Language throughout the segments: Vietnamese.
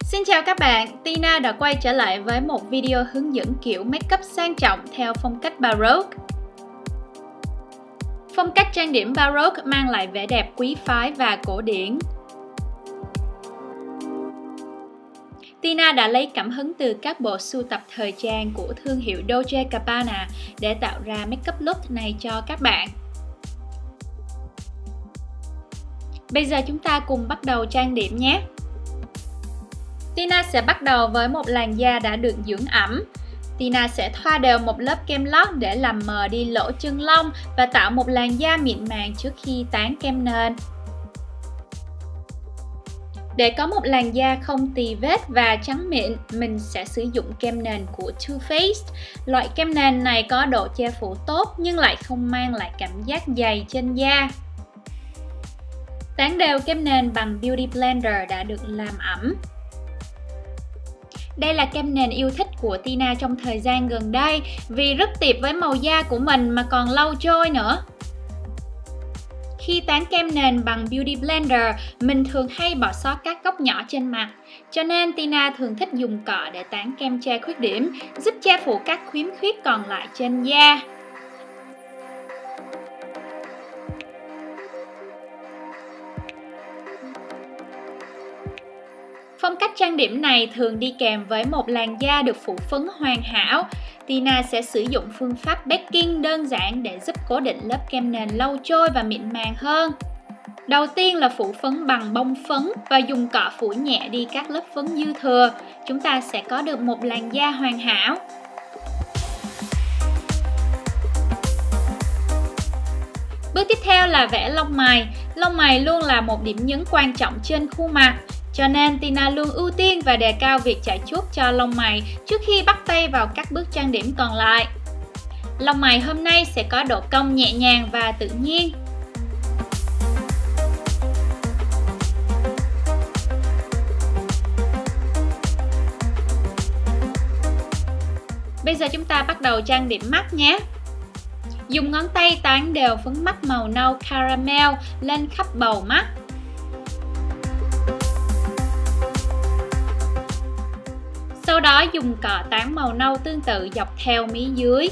Xin chào các bạn, Tina đã quay trở lại với một video hướng dẫn kiểu makeup sang trọng theo phong cách Baroque. Phong cách trang điểm Baroque mang lại vẻ đẹp quý phái và cổ điển. Tina đã lấy cảm hứng từ các bộ sưu tập thời trang của thương hiệu Dolce Gabbana để tạo ra makeup look này cho các bạn. Bây giờ chúng ta cùng bắt đầu trang điểm nhé! Tina sẽ bắt đầu với một làn da đã được dưỡng ẩm. Tina sẽ thoa đều một lớp kem lót để làm mờ đi lỗ chân lông và tạo một làn da mịn màng trước khi tán kem nền. Để có một làn da không tì vết và trắng mịn, mình sẽ sử dụng kem nền của Too Faced. Loại kem nền này có độ che phủ tốt nhưng lại không mang lại cảm giác dày trên da. Tán đều kem nền bằng Beauty Blender đã được làm ẩm. Đây là kem nền yêu thích của Tina trong thời gian gần đây vì rất tiệp với màu da của mình mà còn lâu trôi nữa. Khi tán kem nền bằng Beauty Blender, mình thường hay bỏ sót các góc nhỏ trên mặt. Cho nên Tina thường thích dùng cọ để tán kem che khuyết điểm, giúp che phủ các khiếm khuyết còn lại trên da. Phong cách trang điểm này thường đi kèm với một làn da được phủ phấn hoàn hảo. Tina sẽ sử dụng phương pháp baking đơn giản để giúp cố định lớp kem nền lâu trôi và mịn màng hơn. Đầu tiên là phủ phấn bằng bông phấn và dùng cọ phủ nhẹ đi các lớp phấn dư thừa. Chúng ta sẽ có được một làn da hoàn hảo. Bước tiếp theo là vẽ lông mày. Lông mày luôn là một điểm nhấn quan trọng trên khuôn mặt. Cho nên Tina luôn ưu tiên và đề cao việc chải chuốt cho lông mày trước khi bắt tay vào các bước trang điểm còn lại. Lông mày hôm nay sẽ có độ cong nhẹ nhàng và tự nhiên. Bây giờ chúng ta bắt đầu trang điểm mắt nhé. Dùng ngón tay tán đều phấn mắt màu nâu caramel lên khắp bầu mắt. Sau đó dùng cọ tán màu nâu tương tự dọc theo mí dưới.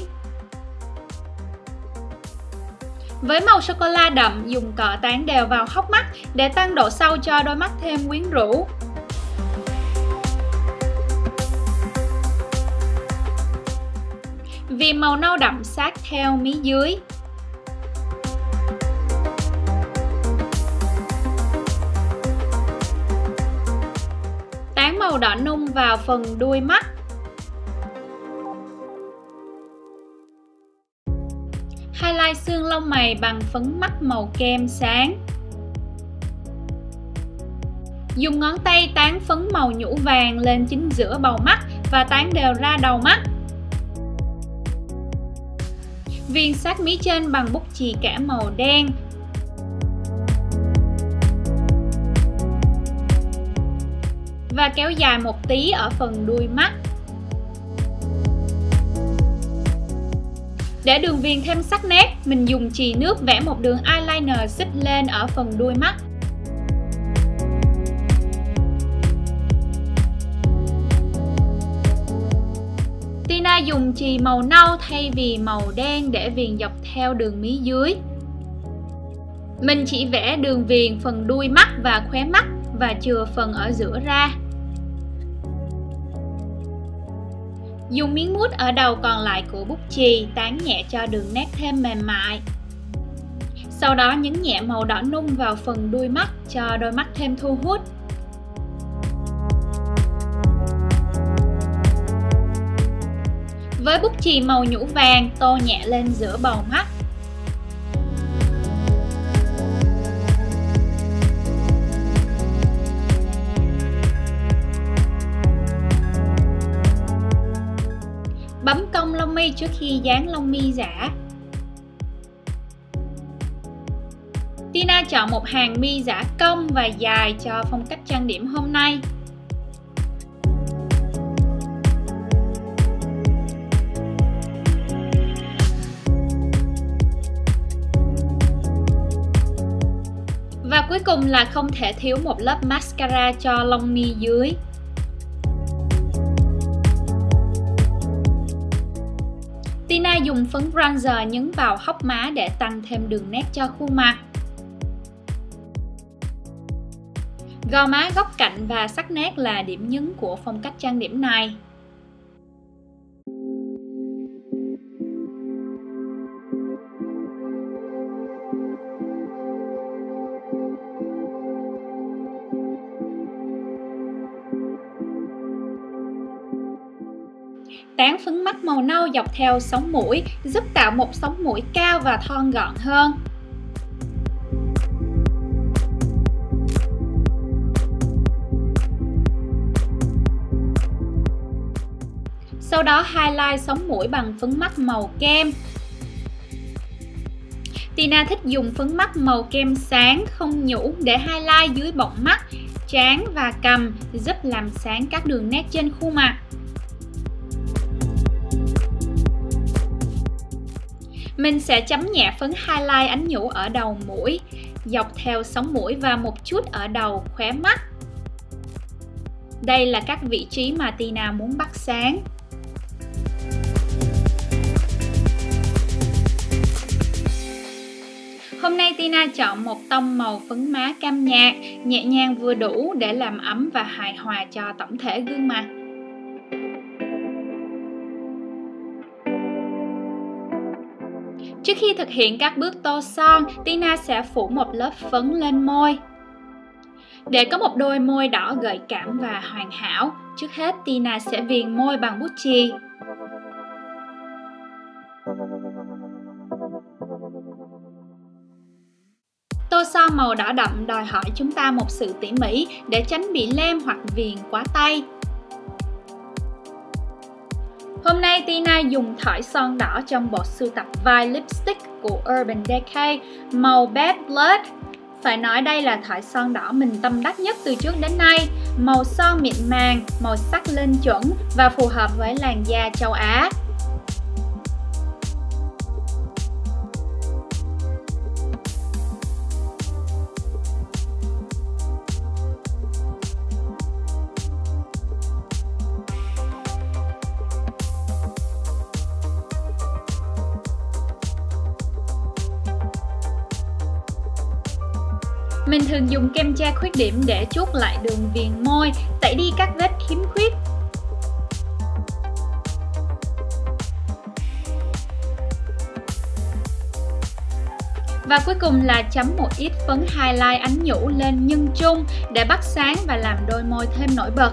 Với màu sô-cô-la đậm, dùng cọ tán đều vào hốc mắt để tăng độ sâu cho đôi mắt thêm quyến rũ. Vì màu nâu đậm sát theo mí dưới. Tán màu đỏ nung vào phần đuôi mắt. Highlight xương lông mày bằng phấn mắt màu kem sáng. Dùng ngón tay tán phấn màu nhũ vàng lên chính giữa bầu mắt và tán đều ra đầu mắt. Viền sát mí trên bằng bút chì kẻ màu đen. Và kéo dài một tí ở phần đuôi mắt. Để đường viền thêm sắc nét, mình dùng chì nước vẽ một đường eyeliner xích lên ở phần đuôi mắt. Tina dùng chì màu nâu thay vì màu đen để viền dọc theo đường mí dưới. Mình chỉ vẽ đường viền phần đuôi mắt và khóe mắt và chừa phần ở giữa ra. Dùng miếng mút ở đầu còn lại của bút chì tán nhẹ cho đường nét thêm mềm mại. Sau đó nhấn nhẹ màu đỏ nung vào phần đuôi mắt cho đôi mắt thêm thu hút. Với bút chì màu nhũ vàng, tô nhẹ lên giữa bầu mắt. Bấm cong lông mi trước khi dán lông mi giả. Tina chọn một hàng mi giả cong và dài cho phong cách trang điểm hôm nay. Và cuối cùng là không thể thiếu một lớp mascara cho lông mi dưới. Tina dùng phấn bronzer nhấn vào hốc má để tăng thêm đường nét cho khuôn mặt. Gò má góc cạnh và sắc nét là điểm nhấn của phong cách trang điểm này. Tán phấn mắt màu nâu dọc theo sống mũi, giúp tạo một sống mũi cao và thon gọn hơn. Sau đó highlight sống mũi bằng phấn mắt màu kem. Tina thích dùng phấn mắt màu kem sáng, không nhũ để highlight dưới bọng mắt, trán và cằm, giúp làm sáng các đường nét trên khuôn mặt. Mình sẽ chấm nhẹ phấn highlight ánh nhũ ở đầu mũi, dọc theo sống mũi và một chút ở đầu khóe mắt. Đây là các vị trí mà Tina muốn bắt sáng. Hôm nay Tina chọn một tông màu phấn má cam nhạt, nhẹ nhàng vừa đủ để làm ấm và hài hòa cho tổng thể gương mặt. Trước khi thực hiện các bước tô son, Tina sẽ phủ một lớp phấn lên môi. Để có một đôi môi đỏ gợi cảm và hoàn hảo, trước hết Tina sẽ viền môi bằng bút chì. Tô son màu đỏ đậm đòi hỏi chúng ta một sự tỉ mỉ để tránh bị lem hoặc viền quá tay. Hôm nay Tina dùng thỏi son đỏ trong bộ sưu tập vai lipstick của Urban Decay màu Bad Blood. Phải nói đây là thỏi son đỏ mình tâm đắc nhất từ trước đến nay. Màu son mịn màng, màu sắc lên chuẩn và phù hợp với làn da châu Á. Mình thường dùng kem che khuyết điểm để chuốt lại đường viền môi, tẩy đi các vết khiếm khuyết. Và cuối cùng là chấm một ít phấn highlight ánh nhũ lên nhân trung để bắt sáng và làm đôi môi thêm nổi bật.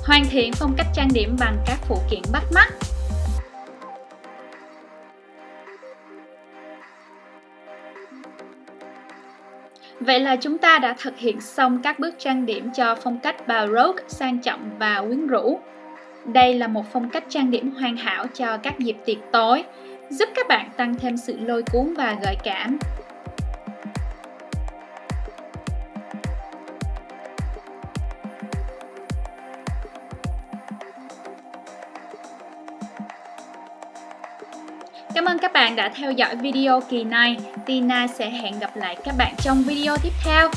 Hoàn thiện phong cách trang điểm bằng các phụ kiện bắt mắt. Vậy là chúng ta đã thực hiện xong các bước trang điểm cho phong cách Baroque, sang trọng và quyến rũ. Đây là một phong cách trang điểm hoàn hảo cho các dịp tiệc tối, giúp các bạn tăng thêm sự lôi cuốn và gợi cảm. Cảm ơn các bạn đã theo dõi video kỳ này. Tina sẽ hẹn gặp lại các bạn trong video tiếp theo.